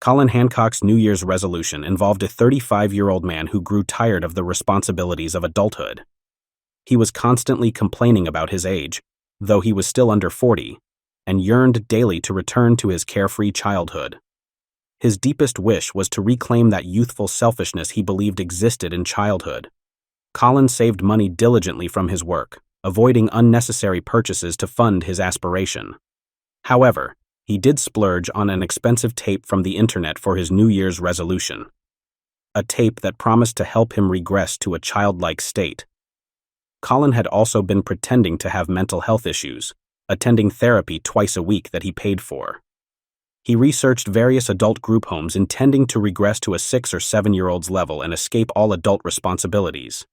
Colin Hancock's New Year's resolution involved a 35-year-old man who grew tired of the responsibilities of adulthood. He was constantly complaining about his age, though he was still under 40, and yearned daily to return to his carefree childhood. His deepest wish was to reclaim that youthful selfishness he believed existed in childhood. Colin saved money diligently from his work, avoiding unnecessary purchases to fund his aspiration. However, he did splurge on an expensive tape from the internet for his New Year's resolution. A tape that promised to help him regress to a childlike state. Colin had also been pretending to have mental health issues, attending therapy twice a week that he paid for. He researched various adult group homes intending to regress to a 6 or 7-year-old's level and escape all adult responsibilities.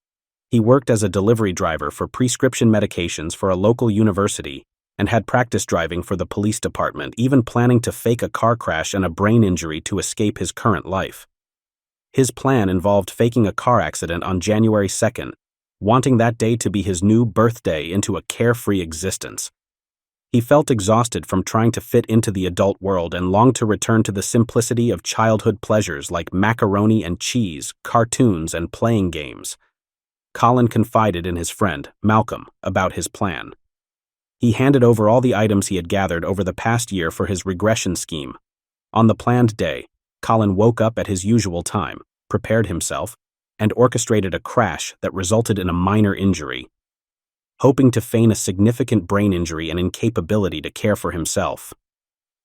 He worked as a delivery driver for prescription medications for a local university and had practice driving for the police department, even planning to fake a car crash and a brain injury to escape his current life. His plan involved faking a car accident on January 2nd, wanting that day to be his new birthday into a carefree existence. He felt exhausted from trying to fit into the adult world and longed to return to the simplicity of childhood pleasures like macaroni and cheese, cartoons, and playing games. Colin confided in his friend, Malcolm, about his plan. He handed over all the items he had gathered over the past year for his regression scheme. On the planned day, Colin woke up at his usual time, prepared himself, and orchestrated a crash that resulted in a minor injury, hoping to feign a significant brain injury and incapability to care for himself.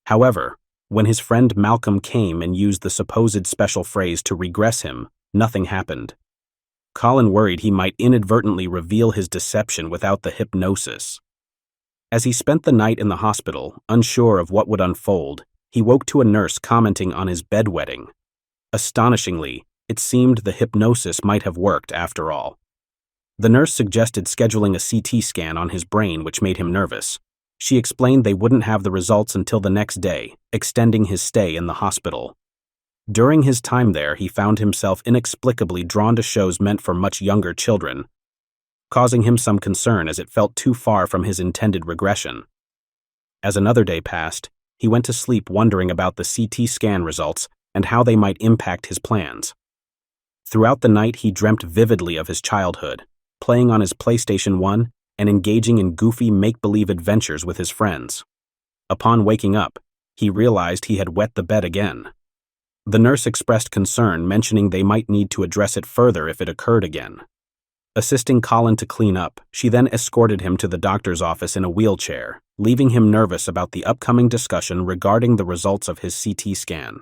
However, when his friend Malcolm came and used the supposed special phrase to regress him, nothing happened. Colin worried he might inadvertently reveal his deception without the hypnosis. As he spent the night in the hospital, unsure of what would unfold, he woke to a nurse commenting on his bedwetting. Astonishingly, it seemed the hypnosis might have worked after all. The nurse suggested scheduling a CT scan on his brain, which made him nervous. She explained they wouldn't have the results until the next day, extending his stay in the hospital. During his time there, he found himself inexplicably drawn to shows meant for much younger children, causing him some concern as it felt too far from his intended regression. As another day passed, he went to sleep wondering about the CT scan results and how they might impact his plans. Throughout the night, he dreamt vividly of his childhood, playing on his PlayStation 1 and engaging in goofy make-believe adventures with his friends. Upon waking up, he realized he had wet the bed again. The nurse expressed concern, mentioning they might need to address it further if it occurred again. Assisting Colin to clean up, she then escorted him to the doctor's office in a wheelchair, leaving him nervous about the upcoming discussion regarding the results of his CT scan.